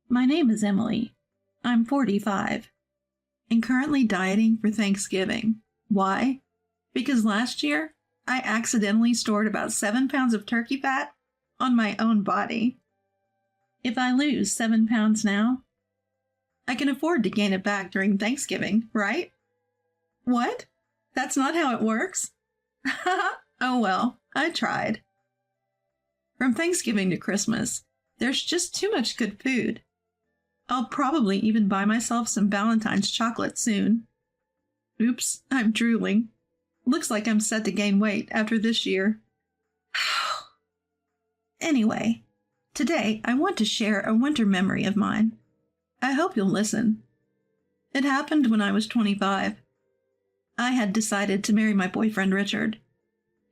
My name is Emily. I'm 45 and currently dieting for Thanksgiving. Why? Because last year, I accidentally stored about 7 pounds of turkey fat on my own body. If I lose 7 pounds now, I can afford to gain it back during Thanksgiving, right? What? That's not how it works? Oh well, I tried. From Thanksgiving to Christmas, there's just too much good food. I'll probably even buy myself some Valentine's chocolate soon. Oops, I'm drooling. Looks like I'm set to gain weight after this year. Anyway, today I want to share a winter memory of mine. I hope you'll listen. It happened when I was 25. I had decided to marry my boyfriend Richard,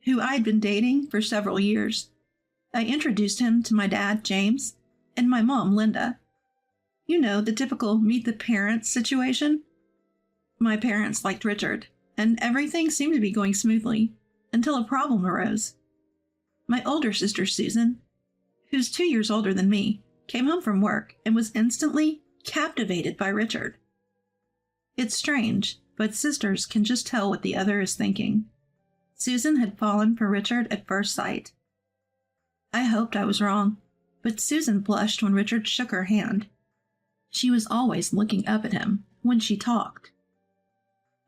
who I'd been dating for several years. I introduced him to my dad, James, and my mom, Linda. You know, the typical meet the parents situation. My parents liked Richard, and everything seemed to be going smoothly until a problem arose. My older sister, Susan, who's 2 years older than me, came home from work and was instantly captivated by Richard. It's strange, but sisters can just tell what the other is thinking. Susan had fallen for Richard at first sight. I hoped I was wrong, but Susan blushed when Richard shook her hand. She was always looking up at him when she talked.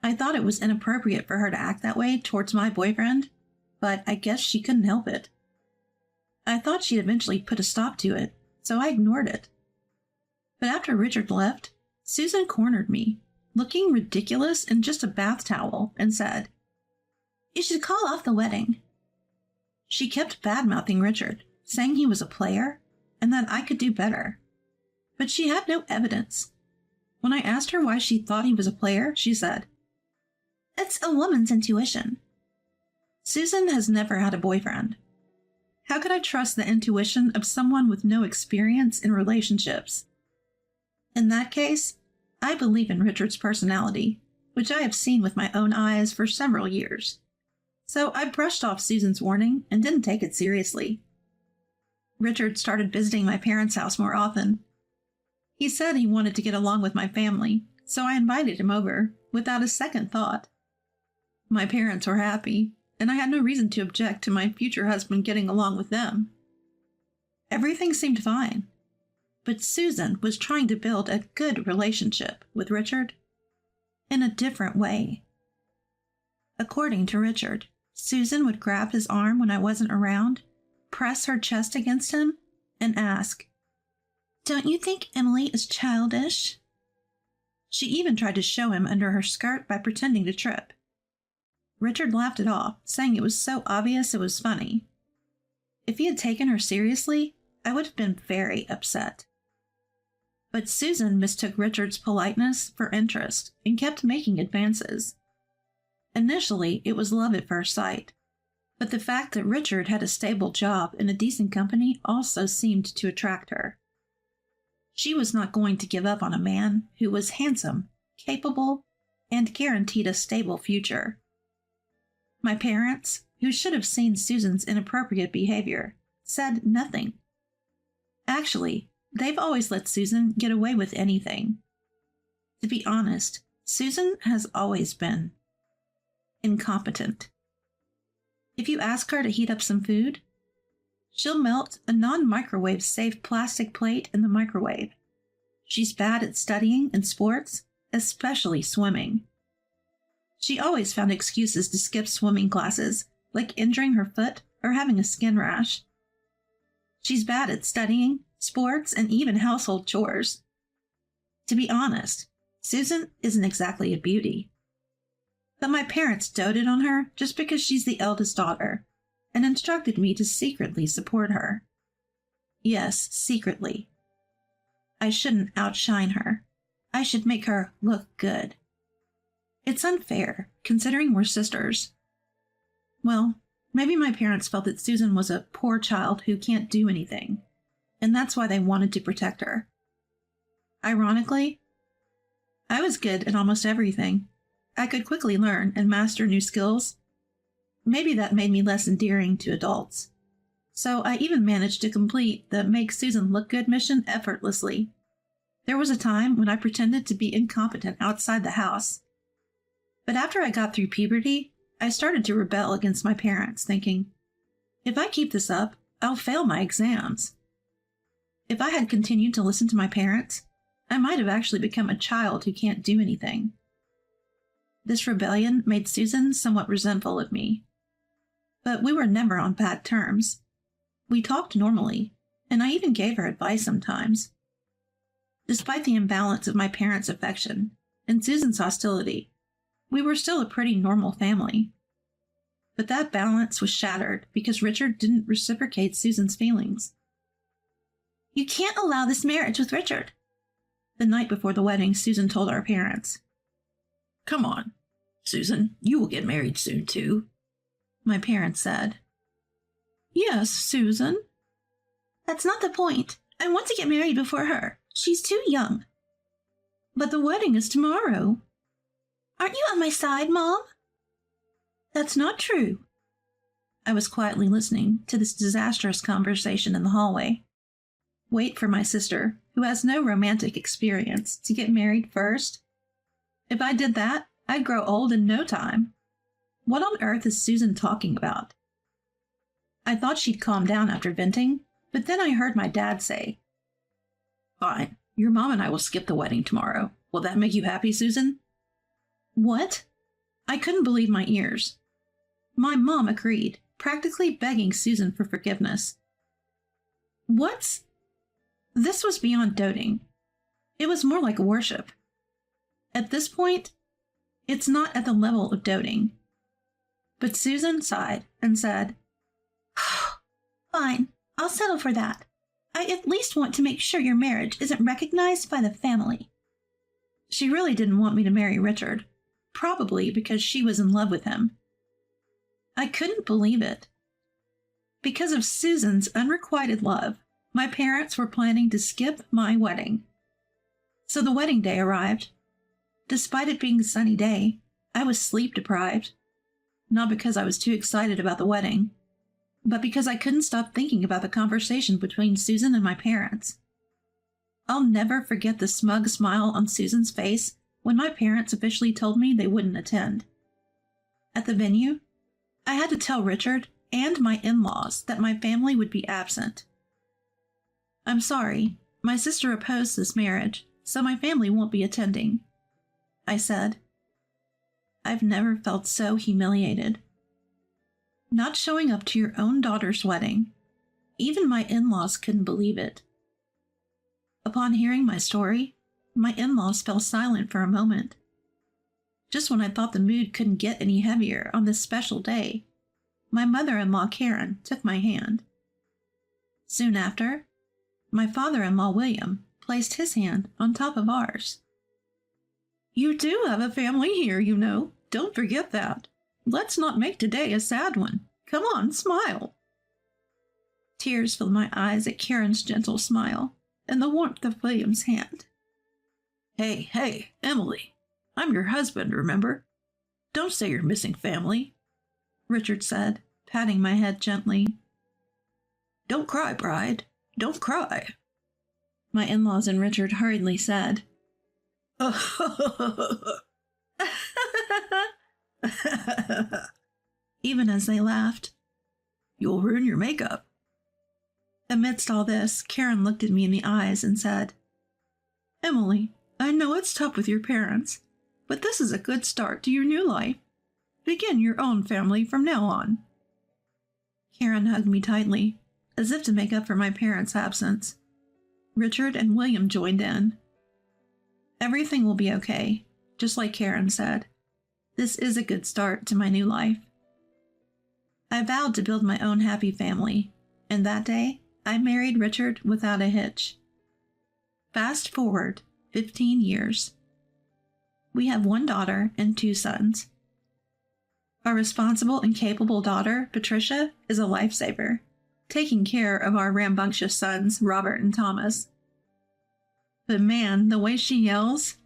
I thought it was inappropriate for her to act that way towards my boyfriend, but I guess she couldn't help it. I thought she'd eventually put a stop to it, so I ignored it. But after Richard left, Susan cornered me, looking ridiculous in just a bath towel, and said, "You should call off the wedding." She kept bad-mouthing Richard, saying he was a player and that I could do better. But she had no evidence. When I asked her why she thought he was a player, she said, "It's a woman's intuition." Susan has never had a boyfriend. How could I trust the intuition of someone with no experience in relationships? In that case, I believe in Richard's personality, which I have seen with my own eyes for several years. So I brushed off Susan's warning and didn't take it seriously. Richard started visiting my parents' house more often. He said he wanted to get along with my family, so I invited him over without a second thought. My parents were happy, and I had no reason to object to my future husband getting along with them. Everything seemed fine, but Susan was trying to build a good relationship with Richard in a different way. According to Richard, Susan would grab his arm when I wasn't around, press her chest against him, and ask, "Don't you think Emily is childish?" She even tried to show him under her skirt by pretending to trip. Richard laughed it off, saying it was so obvious it was funny. If he had taken her seriously, I would have been very upset. But Susan mistook Richard's politeness for interest and kept making advances. Initially, it was love at first sight, but the fact that Richard had a stable job in a decent company also seemed to attract her. She was not going to give up on a man who was handsome, capable, and guaranteed a stable future. My parents, who should have seen Susan's inappropriate behavior, said nothing. Actually, they've always let Susan get away with anything. To be honest, Susan has always been incompetent. If you ask her to heat up some food, she'll melt a non-microwave safe plastic plate in the microwave. She's bad at studying and sports, especially swimming. She always found excuses to skip swimming classes, like injuring her foot or having a skin rash. She's bad at studying, sports, and even household chores. To be honest, Susan isn't exactly a beauty. But my parents doted on her just because she's the eldest daughter, and instructed me to secretly support her. Yes, secretly. I shouldn't outshine her. I should make her look good. It's unfair, considering we're sisters. Well, maybe my parents felt that Susan was a poor child who can't do anything, and that's why they wanted to protect her. Ironically, I was good at almost everything. I could quickly learn and master new skills. Maybe that made me less endearing to adults. So I even managed to complete the Make Susan Look Good mission effortlessly, There was a time when I pretended to be incompetent outside the house. But after I got through puberty, I started to rebel against my parents, thinking, if I keep this up, I'll fail my exams. If I had continued to listen to my parents, I might have actually become a child who can't do anything. This rebellion made Susan somewhat resentful of me. But we were never on bad terms. We talked normally, and I even gave her advice sometimes. Despite the imbalance of my parents' affection and Susan's hostility, we were still a pretty normal family. But that balance was shattered because Richard didn't reciprocate Susan's feelings. You can't allow this marriage with Richard. The night before the wedding, Susan told our parents. Come on, Susan, you will get married soon, too, my parents said. Yes, Susan. That's not the point. I want to get married before her. She's too young. But the wedding is tomorrow. Aren't you on my side, Mom? That's not true. I was quietly listening to this disastrous conversation in the hallway. Wait for my sister, who has no romantic experience, to get married first? If I did that, I'd grow old in no time. What on earth is Susan talking about? I thought she'd calm down after venting, but then I heard my dad say, Fine, your mom and I will skip the wedding tomorrow. Will that make you happy, Susan? What? I couldn't believe my ears. My mom agreed, practically begging Susan for forgiveness. What? This was beyond doting. It was more like worship. At this point, it's not at the level of doting. But Susan sighed and said, Fine, I'll settle for that. I at least want to make sure your marriage isn't recognized by the family. She really didn't want me to marry Richard, probably because she was in love with him. I couldn't believe it. Because of Susan's unrequited love, my parents were planning to skip my wedding. So the wedding day arrived. Despite it being a sunny day, I was sleep deprived. Not because I was too excited about the wedding, but because I couldn't stop thinking about the conversation between Susan and my parents. I'll never forget the smug smile on Susan's face when my parents officially told me they wouldn't attend. At the venue, I had to tell Richard and my in-laws that my family would be absent. I'm sorry, my sister opposed this marriage, so my family won't be attending, I said. I've never felt so humiliated. Not showing up to your own daughter's wedding. Even my in-laws couldn't believe it. Upon hearing my story, my in-laws fell silent for a moment. Just when I thought the mood couldn't get any heavier on this special day, my mother-in-law Karen took my hand. Soon after, my father-in-law William placed his hand on top of ours. You do have a family here, you know. Don't forget that. Let's not make today a sad one. Come on, smile. Tears filled my eyes at Karen's gentle smile and the warmth of William's hand. Hey, Emily. I'm your husband, remember? Don't say you're missing family, Richard said, patting my head gently. Don't cry, bride. Don't cry, my in-laws and Richard hurriedly said. Even as they laughed. You'll ruin your makeup. Amidst all this, Karen looked at me in the eyes and said, Emily, I know it's tough with your parents, but this is a good start to your new life. Begin your own family from now on. Karen hugged me tightly, as if to make up for my parents' absence. Richard and William joined in. Everything will be okay, just like Karen said. This is a good start to my new life. I vowed to build my own happy family, and that day, I married Richard without a hitch. Fast forward 15 years. We have one daughter and 2 sons. Our responsible and capable daughter, Patricia, is a lifesaver, taking care of our rambunctious sons, Robert and Thomas. But man, the way she yells,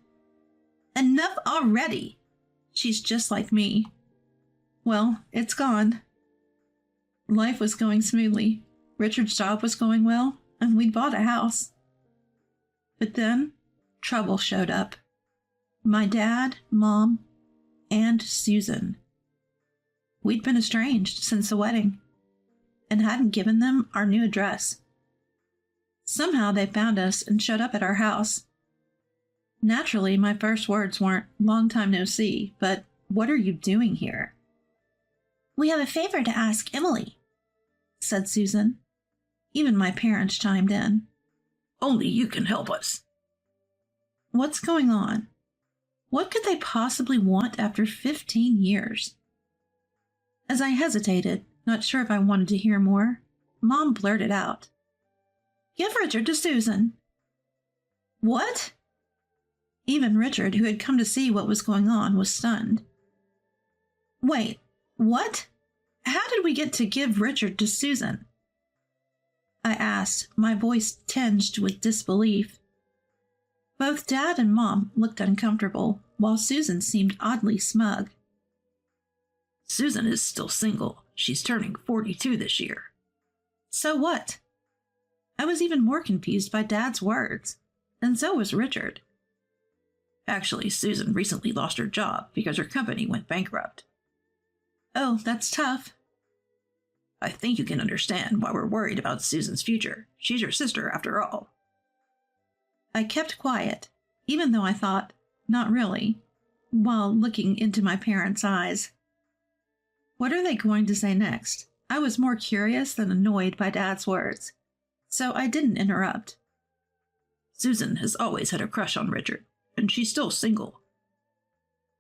"Enough already!" She's just like me. Well, it's gone. Life was going smoothly. Richard's job was going well, and we'd bought a house. But then, trouble showed up. My dad, Mom, and Susan. We'd been estranged since the wedding and hadn't given them our new address. Somehow they found us and showed up at our house. Naturally, my first words weren't "long time no see," but "what are you doing here?" "We have a favor to ask Emily," said Susan. Even my parents chimed in. "Only you can help us." What's going on? What could they possibly want after 15 years? As I hesitated, not sure if I wanted to hear more, Mom blurted out, "Give Richard to Susan." What? Even Richard, who had come to see what was going on, was stunned. Wait, what? How did we get to give Richard to Susan? I asked, my voice tinged with disbelief. Both Dad and Mom looked uncomfortable, while Susan seemed oddly smug. "Susan is still single. She's turning 42 this year." So what? I was even more confused by Dad's words, and so was Richard. "Actually, Susan recently lost her job because her company went bankrupt." "Oh, that's tough." "I think you can understand why we're worried about Susan's future. She's your sister, after all." I kept quiet, even though I thought, not really, while looking into my parents' eyes. What are they going to say next? I was more curious than annoyed by Dad's words, so I didn't interrupt. "Susan has always had a crush on Richard, and she's still single.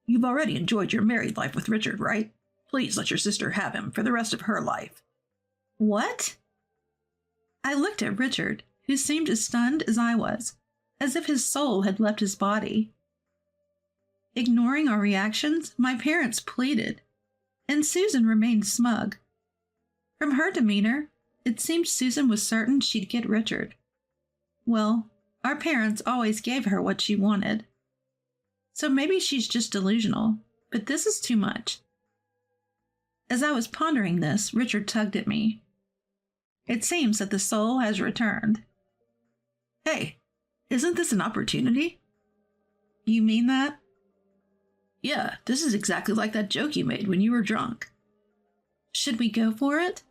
You've already enjoyed your married life with Richard, right? Please let your sister have him for the rest of her life." What? I looked at Richard, who seemed as stunned as I was, as if his soul had left his body. Ignoring our reactions, my parents pleaded, and Susan remained smug. From her demeanor, it seemed Susan was certain she'd get Richard. Well, our parents always gave her what she wanted. So maybe she's just delusional, but this is too much. As I was pondering this, Richard tugged at me. "It seems that the soul has returned." "Hey, isn't this an opportunity?" "You mean that?" "Yeah, this is exactly like that joke you made when you were drunk." "Should we go for it?"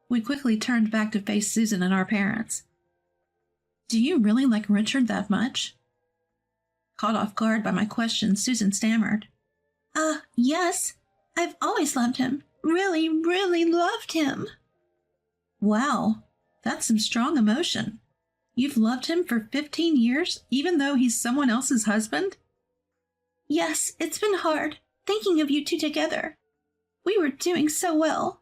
We quickly turned back to face Susan and our parents. "Do you really like Richard that much?" Caught off guard by my question, Susan stammered. Yes. I've always loved him. Really, really loved him." Wow, that's some strong emotion. You've loved him for 15 years, even though he's someone else's husband? "Yes, it's been hard, thinking of you two together. We were doing so well."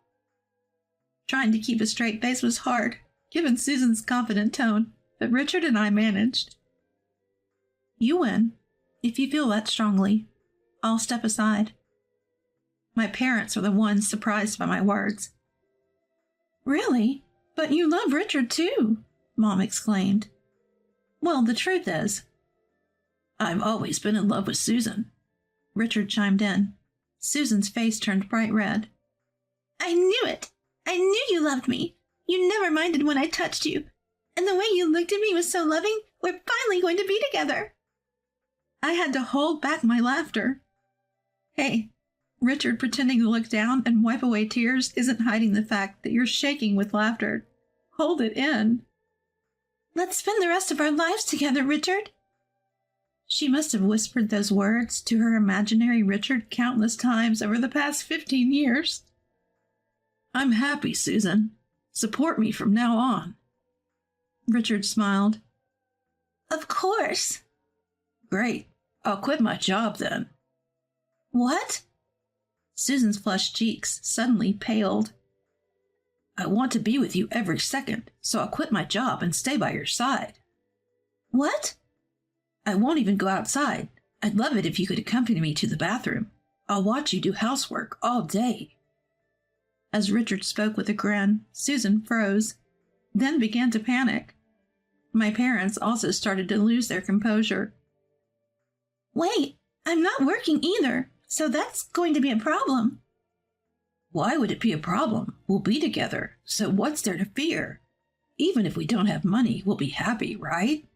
Trying to keep a straight face was hard, given Susan's confident tone, but Richard and I managed. "You win, if you feel that strongly. I'll step aside." My parents were the ones surprised by my words. "Really? But you love Richard too," Mom exclaimed. "Well, the truth is, I've always been in love with Susan," Richard chimed in. Susan's face turned bright red. "I knew it! I knew you loved me! You never minded when I touched you. And the way you looked at me was so loving. We're finally going to be together." I had to hold back my laughter. Hey, Richard pretending to look down and wipe away tears isn't hiding the fact that you're shaking with laughter. Hold it in. "Let's spend the rest of our lives together, Richard." She must have whispered those words to her imaginary Richard countless times over the past 15 years. "I'm happy, Susan. Support me from now on." Richard smiled. "Of course." "Great. I'll quit my job then." "What?" Susan's flushed cheeks suddenly paled. "I want to be with you every second, so I'll quit my job and stay by your side." "What?" "I won't even go outside. I'd love it if you could accompany me to the bathroom. I'll watch you do housework all day." As Richard spoke with a grin, Susan froze, then began to panic. My parents also started to lose their composure. "Wait, I'm not working either, so that's going to be a problem." "Why would it be a problem? We'll be together, so what's there to fear? Even if we don't have money, we'll be happy, right?"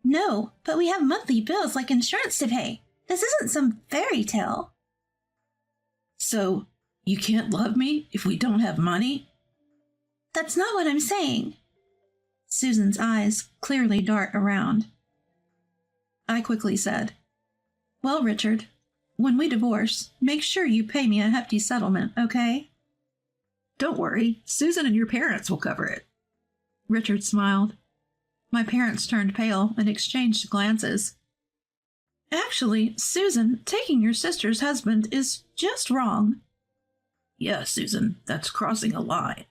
No, but we have monthly bills like insurance to pay. This isn't some fairy tale. So, you can't love me if we don't have money? That's not what I'm saying. Susan's eyes clearly dart around. I quickly said, Well, Richard, when we divorce, make sure you pay me a hefty settlement, okay? Don't worry, Susan and your parents will cover it. Richard smiled. My parents turned pale and exchanged glances. Actually, Susan, taking your sister's husband is just wrong. Yeah, Susan, that's crossing a line.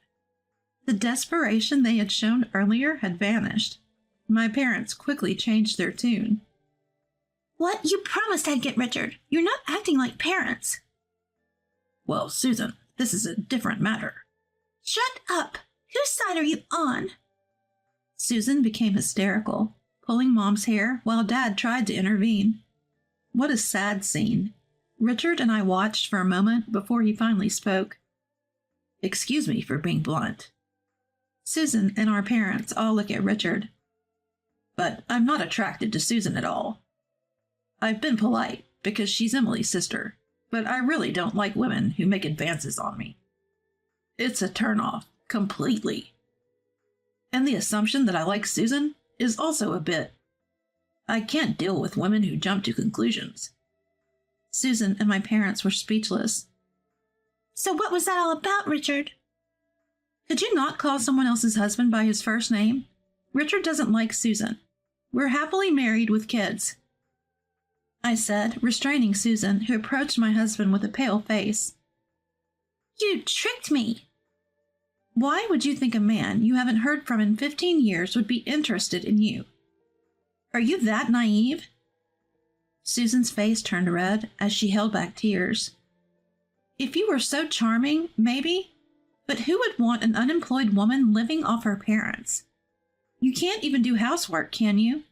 The desperation they had shown earlier had vanished. My parents quickly changed their tune. What? You promised I'd get Richard. You're not acting like parents. Well, Susan, this is a different matter. Shut up! Whose side are you on? Susan became hysterical, pulling Mom's hair while Dad tried to intervene. What a sad scene. Richard and I watched for a moment before he finally spoke. Excuse me for being blunt. Susan and our parents all look at Richard. But I'm not attracted to Susan at all. I've been polite because she's Emily's sister, but I really don't like women who make advances on me. It's a turnoff, completely. And the assumption that I like Susan is also a bit. I can't deal with women who jump to conclusions. Susan and my parents were speechless. So what was that all about, Richard? Could you not call someone else's husband by his first name? Richard doesn't like Susan. We're happily married with kids. I said, restraining Susan, who approached my husband with a pale face. You tricked me! Why would you think a man you haven't heard from in 15 years would be interested in you? Are you that naive? Susan's face turned red as she held back tears. If you were so charming, maybe, but who would want an unemployed woman living off her parents? You can't even do housework, can you?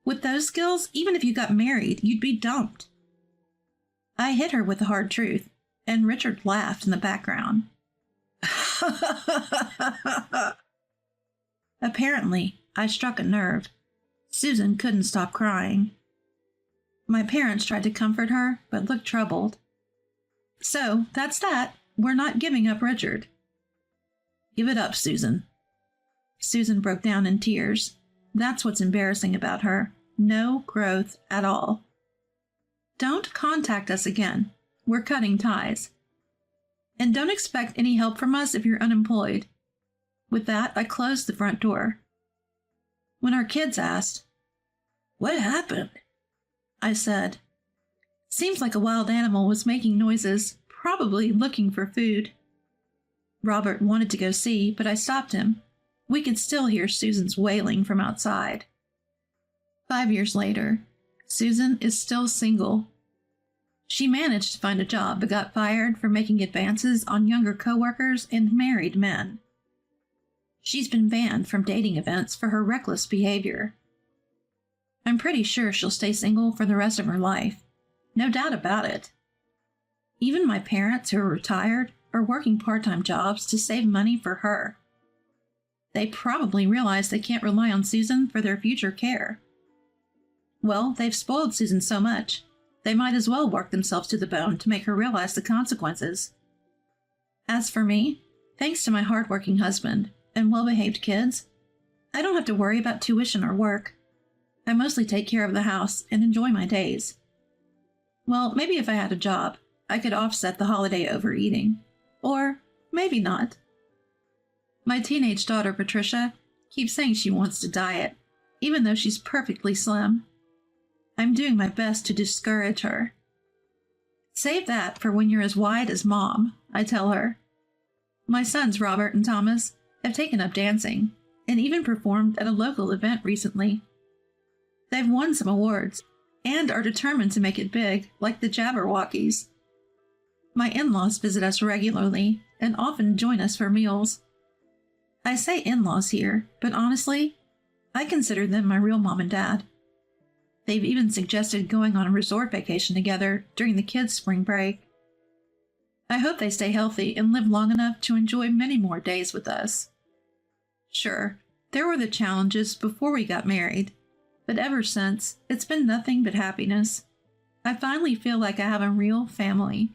With those skills, even if you got married, you'd be dumped. I hit her with the hard truth, and Richard laughed in the background. Apparently, I struck a nerve. Susan couldn't stop crying. My parents tried to comfort her, but looked troubled. So, that's that. We're not giving up Richard. Give it up, Susan. Susan broke down in tears. That's what's embarrassing about her. No growth at all. Don't contact us again. We're cutting ties. And don't expect any help from us if you're unemployed. With that, I closed the front door. When our kids asked, What happened? I said, Seems like a wild animal was making noises, probably looking for food. Robert wanted to go see, but I stopped him. We could still hear Susan's wailing from outside. 5 years later, Susan is still single. She managed to find a job but got fired for making advances on younger coworkers and married men. She's been banned from dating events for her reckless behavior. I'm pretty sure she'll stay single for the rest of her life. No doubt about it. Even my parents, who are retired, are working part-time jobs to save money for her. They probably realize they can't rely on Susan for their future care. Well, they've spoiled Susan so much, they might as well work themselves to the bone to make her realize the consequences. As for me, thanks to my hard-working husband and well-behaved kids, I don't have to worry about tuition or work. I mostly take care of the house and enjoy my days. Well, maybe if I had a job, I could offset the holiday overeating. Or maybe not. My teenage daughter, Patricia, keeps saying she wants to diet, even though she's perfectly slim. I'm doing my best to discourage her. Save that for when you're as wide as Mom, I tell her. My sons, Robert and Thomas, have taken up dancing, and even performed at a local event recently. They've won some awards, and are determined to make it big, like the Jabberwockies. My in-laws visit us regularly, and often join us for meals. I say in-laws here, but honestly, I consider them my real mom and dad. They've even suggested going on a resort vacation together during the kids' spring break. I hope they stay healthy and live long enough to enjoy many more days with us. Sure, there were the challenges before we got married, but ever since, it's been nothing but happiness. I finally feel like I have a real family.